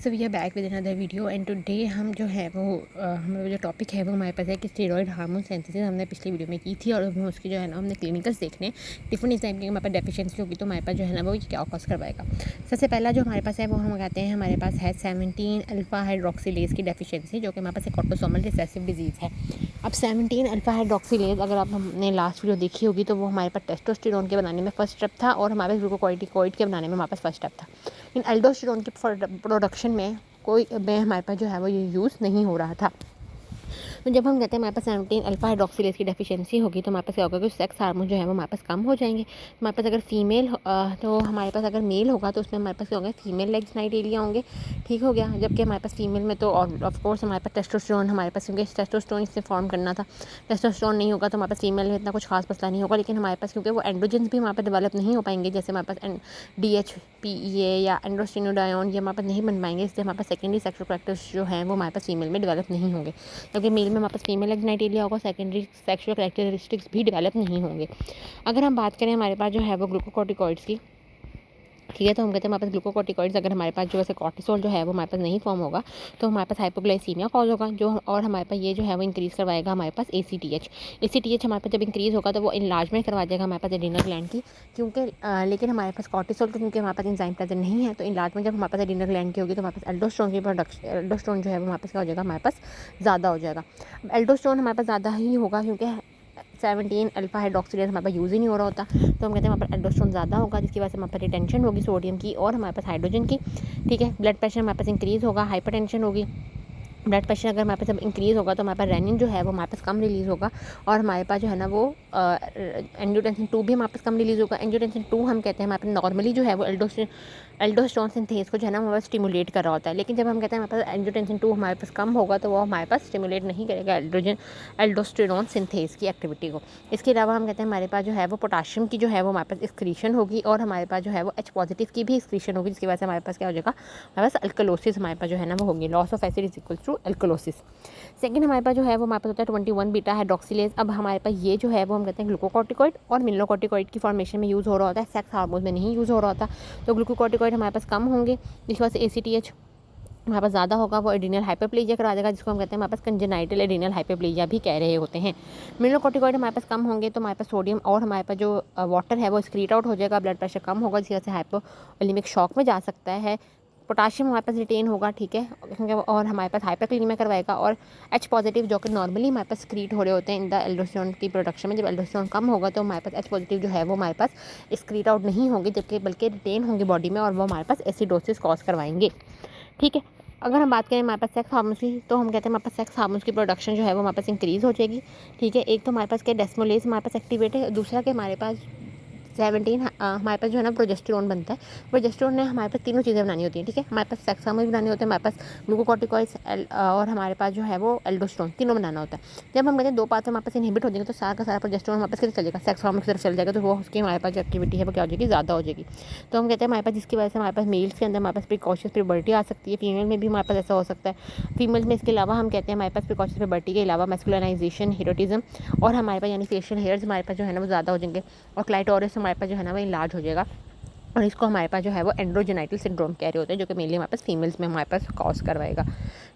So we are back with another video and today हम जो है वो हमारा जो टॉपिक है वो हमारे पास है कि स्टेरॉइड हार्मोन सिंथेसिस हमने पिछली वीडियो में की थी और अभी उसकी जो है ना हमने क्लिनिकल्स देखने डिफरेंट टाइप की हमारे पास डेफिशिएंसी होगी तो हमारे पास जो है ना वो क्या कॉज करवाएगा। सबसे पहला जो हमारे पास है वो हम कहते हैं हमारे पास है 17 अल्फा हाइड्रोक्सिलेज की डेफिशिएंसी, जो कि हमारे पास एक ऑटोसोमल रिसेसिव डिजीज़ है। अब 17 अल्फा हाइड्रोक्सिलेज अगर आप हमने लास्ट वीडियो देखी होगी तो वो हमारे पास टेस्टोस्टेरोन के बनाने में फर्स्ट स्टेप था और हमारे ग्लूकोकॉर्टिकॉइड के बनाने में हमारे पास फर्स्ट स्टेप था। इन एल्डोस्टेरोन के प्रोडक्शन में कोई हमारे पास जो है वो ये यूज़ नहीं हो रहा था। तो जब हम कहते हैं हमारे पास 17 अल्फा हाइड्रोक्सिलेज की डेफिशिएंसी होगी तो हमारे पास क्या होगा कि सेक्स हार्मोन जो है वो हमारे पास कम हो जाएंगे। हमारे पास अगर फीमेल तो हमारे पास अगर मेल होगा तो उसमें हमारे पास क्या होगा, फीमेल लेग जेनिटलिया होंगे। ठीक हो गया। जबकि हमारे पास फीमेल में तो ऑफ कोर्स हमारे पास टेस्टोस्टेरोन हमारे पास, क्योंकि टेस्टोस्टेरोन इससे फॉर्म करना था। टेस्टोस्टेरोन नहीं होगा तो हमारे पास फीमेल में इतना कुछ खास मसला नहीं होगा, लेकिन हमारे पास क्योंकि वो एंड्रोजेंस भी हमारे पास डेवलप नहीं हो पाएंगे, जैसे हमारे पास DHPA या एंड्रोस्टेनोडायोन ये हमारे पास नहीं बन पाएंगे, इसलिए हमारे पास सेकेंडरी सेक्सुअल कैरेक्टर्स जो हैं वो हमारे पास फीमेल में डेवलप नहीं होंगे। क्योंकि मेल में हमारे पास फीमेल लेग जेनिटलिया होगा, सेकेंडरी सेक्सुअल कैरेक्टरिस्टिक्स भी डेवलप नहीं होंगे। अगर हम बात करें हमारे पास जो है वो ग्लूकोकॉर्टिकॉइड्स की, ठीक है, तो हम कहते हैं हमारे पास ग्लूकोकॉर्टिकॉइड्स अगर हमारे पास जो वैसे कॉर्टिसोल जो है वो हमारे पास नहीं फॉर्म होगा तो हमारे पास हाइपोग्लाइसीमिया कॉज होगा, जो और हमारे पास ये जो है वो इंक्रीज़ करवाएगा हमारे पास ACTH हमारे पास जब इंक्रीज़ होगा तो वो इनलार्जमेंट करवा देगा हमारे पास एड्रीनल ग्लैंड की, क्योंकि लेकिन हमारे पास कॉर्टिसोल तो क्योंकि हमारे पास एंजाइम प्रेजेंट नहीं है, तो इनलार्जमेंट जब हमारे पास एड्रीनल ग्लैंड की होगी तो हमारे पास एल्डोस्टेरोन की प्रोडक्शन, एल्डोस्टेरोन जो है वो हमारे पास क्या हो जाएगा, हमारे पास ज़्यादा हो जाएगा। एल्डोस्टेरोन हमारे पास ज़्यादा ही होगा क्योंकि 17 अल्फा हाइड्रोक्सिलेज हमारे पास यूज़ ही नहीं हो रहा होता, तो हम कहते हैं हमारे पास एल्डोस्टेरोन ज़्यादा होगा, जिसकी वजह से हमारे पास रिटेंशन होगी सोडियम की और हमारे पास हाइड्रोजन की। ठीक है, ब्लड प्रेशर हमारे पास इंक्रीज़ होगा, हाइपरटेंशन होगी। ब्लड प्रेशर अगर हमारे पास जब इंक्रीज़ होगा तो हमारे पास रेनिन जो है वो हमारे पास कम रिलीज़ होगा और हमारे पास जो है ना वो एंजियोटेंसिन 2 भी हमारे पास कम रिलीज़ होगा। एंजियोटेंसिन 2 हम कहते हैं हमारे पास नॉर्मली जो है वो एल्डोस्टेरोन सिंथेस को जो है ना हमारे पास स्टिमुलेट कर रहा होता है, लेकिन जब हम कहते हैं हमारे पास एंजियोटेंसिन 2 हमारे पास कम होगा तो वो हमारे पास स्टिमुलेट नहीं करेगा एल्डोस्टेरोन सिंथेस की एक्टिविटी को। इसके अलावा हम कहते हैं हमारे पास जो है वो पोटाशियम की जो है वो हमारे पास एक्सक्रीशन होगी और हमारे पास जो है वो H+ की भी एक्सक्रीशन होगी, जिसकी वजह से हमारे पास क्या हो जाएगा, हमारे पास अल्कलोसिस हमारे पास जो है ना वो होगी, loss of acid is equal to alkalosis. Second हमारे पास जो है वो हमारे पास होता है 21 बीटा हाइड्रोक्सिलेज। अब हमारे पास ये जो है वो हम कहते हैं ग्लूकोकॉर्टिकॉइड और मिनरलोकॉर्टिकॉइड की फॉर्मेशन में यूज़ हो रहा होता है, सेक्स हार्मोन में नहीं यूज़ हो रहा होता। तो ग्लूकोकॉर्टिकॉइड हमारे पास कम होंगे, जिसकी वजह से ACTH हमारे पास ज़्यादा होगा, वो एड्रीनल हाइपरप्लेजिया करा देगा, जिसको हम कहते हैं हमारे पास कंजेनाइटल एड्रीनल हाइपरप्लेजिया भी कह रहे होते हैं। मिनरलोकॉर्टिकॉइड हमारे पास कम होंगे तो हमारे पास सोडियम और हमारे पास जो वाटर है वो एक्सक्रीट आउट हो जाएगा, ब्लड प्रेशर कम होगा, जिसकी वजह से हाइपोवोलेमिक शॉक में जा सकता है। पोटाशियम हमारे पास रिटेन होगा, ठीक है, और हमारे पास हाइपरक्लीमिया करवाएगा। और H+ जो कि नॉर्मली हमारे पास एक्सक्रीट हो रहे होते हैं इन द एल्डोस्टेरोन की प्रोडक्शन में, जब एल्डोस्टेरोन कम होगा तो हमारे पास H+ जो है वो हमारे पास एक्सक्रीट आउट नहीं होंगे, जबकि बल्कि रिटेन होंगे बॉडी में और वो हमारे पास एसिडोसिस कॉज करवाएंगे। ठीक है, अगर हम बात करें हमारे पास सेक्स हार्मोन्स की, तो हम कहते हैं हमारे पास सेक्स हार्मोन्स की प्रोडक्शन जो है वो हमारे पास इंक्रीज़ हो जाएगी। ठीक है, एक तो हमारे पास क्या डेस्मोलेज हमारे पास एक्टिवेट है, दूसरा कि हमारे पास 17 हमारे पास जो है ना प्रोजेस्टेरोन बनता है। प्रोजेस्टेरोन ने हमारे पास तीनों चीज़ें बनानी होती हैं। ठीक है, हमारे पास सेक्स हार्मोन बनाने होते हैं, हमारे पास ग्लूकोकॉर्टिकॉइड्स और हमारे पास जो है वो एल्डोस्टेरोन, तीनों बनाना होता है। जब हम कहते हैं दो पार्ट हमारे पास इनहिबिट हो जाएंगे तो सारा का सारा प्रोजेस्टेरोन हमारे पास किधर चल जाएगा, सेक्स हार्मोन की तरफ चल जाएगा, तो वो उसकी हमारे पास जो एक्टिविटी है वो क्या हो जाएगी, ज़्यादा हो जाएगी। तो हम कहते हैं हमारे पास जिसकी वजह से हमारे पास मेल्स के अंदर हमारे पास प्रिकॉशियस प्यूबर्टी आ सकती है, फीमेल में भी हमारे पास ऐसा हो सकता है। फीमेल में इसके अलावा हम कहते हैं हमारे पास प्रिकॉशियस प्यूबर्टी के अलावा मैस्कुलिनाइजेशन, हिरोटिज्म और हमारे पास यानी फेशियल हेयर्स हमारे पास जो है ना वो ज़्यादा हो जाएंगे और क्लाइटोरिस हमारे पास जो है ना वो इनलार्ज हो जाएगा और इसको हमारे पास जो है वो एंड्रोजेनाइटल सिंड्रोम कह रहे होते हैं, जो कि मेनली हमारे पास फीमेल्स में हमारे पास कॉज करवाएगा।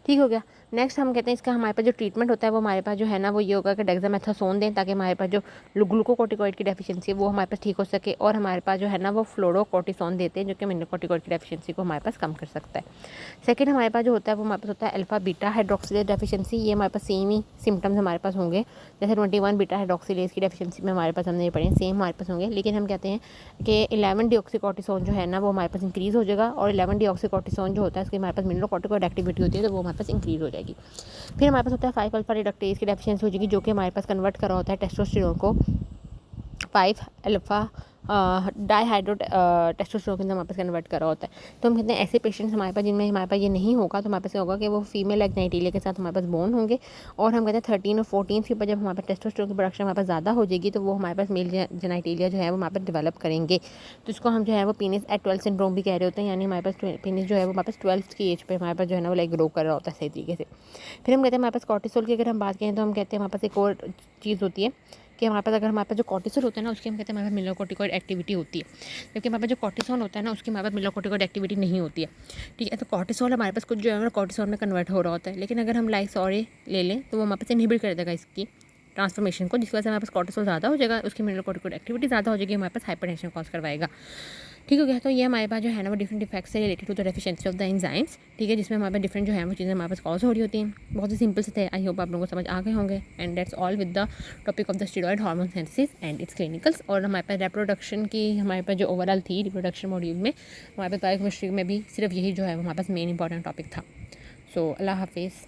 ठीक हो गया। नेक्स्ट हम कहते हैं इसका हमारे पास जो ट्रीटमेंट होता है वो हमारे पास जो है ना वो ये होगा कि डेक्सामेथासोन दें, ताकि हमारे पास जो ग्लूकोकॉर्टिकॉइड की डेफिशिएंसी है वो हमारे पास ठीक हो सके, और हमारे पास जो है ना वो फ्लोरोकोर्टिसोन देते हैं, जो कि मिनरलोकॉर्टिकॉइड की डेफिशिएंसी को हमारे पास कम कर सकता है। सेकंड हमारे पास जो होता है वो हमारे पास होता है अल्फा बीटा हाइड्रोक्सिलेज डेफिशिएंसी। ये हमारे पास सेम ही सिम्टम्स हमारे पास होंगे, जैसे 21 बीटा हाइड्रोक्सिलेज की डेफिशिएंसी में हमारे पास हमने ये पढ़े सेम हमारे पास होंगे, लेकिन हम कहते हैं कि 11 डीऑक्सीकॉर्टिसोन जो है ना वो हमारे पास इंक्रीज़ हो जाएगा और 11 डीऑक्सीकॉर्टिसोन जो होता है इसकी हमारे पास मिनरलोकॉर्टिकॉइड एक्टिविटी होती है तो वो हमारे पास इंक्रीज़ हो जाएगी। फिर हमारे पास होता है 5 अल्फा रिडक्टेज की डेफिशिएंसी हो जाएगी, जो कि हमारे पास कन्वर्ट कर रहा होता है टेस्टोस्टेरोन को 5 अल्फा डाईहाइड्रो टेस्टोस्टेरोन के अंदर हमारे पास कन्वर्ट करा होता है। तो हम कहते हैं ऐसे पेशेंट्स हमारे पास जिनमें हमारे पास ये नहीं होगा तो हमारे पास होगा कि वो फीमेल जेनिटलिया के साथ हमारे पास बोन होंगे, और हम कहते हैं 13 और 14 के ऊपर जब हमारे पास टेस्टोस्टेरोन की प्रोडक्शन हमारे पास ज़्यादा हो जाएगी तो वो हमारे पास मेल जेनिटलिया जो है वो हमारे पास डेवलप करेंगे। तो इसको हम जो है वो पीनिस एट 12 सिंड्रोम भी कह रहे होते हैं, यानी हमारे पास पीनिस जो है वो हमारे पास 12 की एज पर हमारे पास जो है ना वो लाइक ग्रो कर रहा होता है सही तरीके से। फिर हम कहते हैं हमारे पास कॉर्टिसोल की अगर हम बात करें तो हम कहते हैं हमारे पास एक और चीज़ होती है कि हमारे पास अगर हमारे पास जो कॉर्टिसोल होता है ना, उसकी हम कहते हैं हमारे पास मेलाकोर्टिकॉइड एक्टिविटी होती है, जबकि हमारे पास जो कॉर्टिसोन होता है ना, उसकी हमारे पास मेलाकोर्टिकॉइड एक्टिविटी नहीं होती है। ठीक है, तो कॉर्टिसोल हमारे पास कुछ जो है कॉर्टिसोल में कन्वर्ट हो रहा होता है, लेकिन अगर हम लाइसोरे ले लें तो वो हमारे पास इनहिबिट कर देगा इसकी ट्रांसफॉर्मेशन को, जिसकी वजह से हमारे पास कॉर्टिसोल ज़्यादा हो जाएगा, उसकी मेलाकोर्टिकॉइड एक्टिविटी ज़्यादा हो जाएगी, हमारे पास हाइपरटेंशन कॉज करवाएगा। ठीक हो गया। तो ये हमारे पास जो है ना वो डिफरेंट इफेक्ट्स से related to the deficiency of the enzymes. ठीक है, जिसमें हमारे पास डिफरेंट जो है वो चीज़ें हमारे पास कॉज हो रही होती हैं। बहुत ही सिंपल से थे, आई होप आप लोगों को समझ आ गए होंगे। And that's all with the topic of the steroid hormone synthesis and it's clinicals. और हमारे पास रिप्रोडक्शन की हमारे पास जो ओवरऑल थी रिप्रोडक्शन मॉड्यूल में, हमारे पास बायोकेमिस्ट्री में भी सिर्फ यही जो है वो हमारे पास मेन इंपॉर्टेंट टॉपिक था। सो अल्लाह हाफिज़।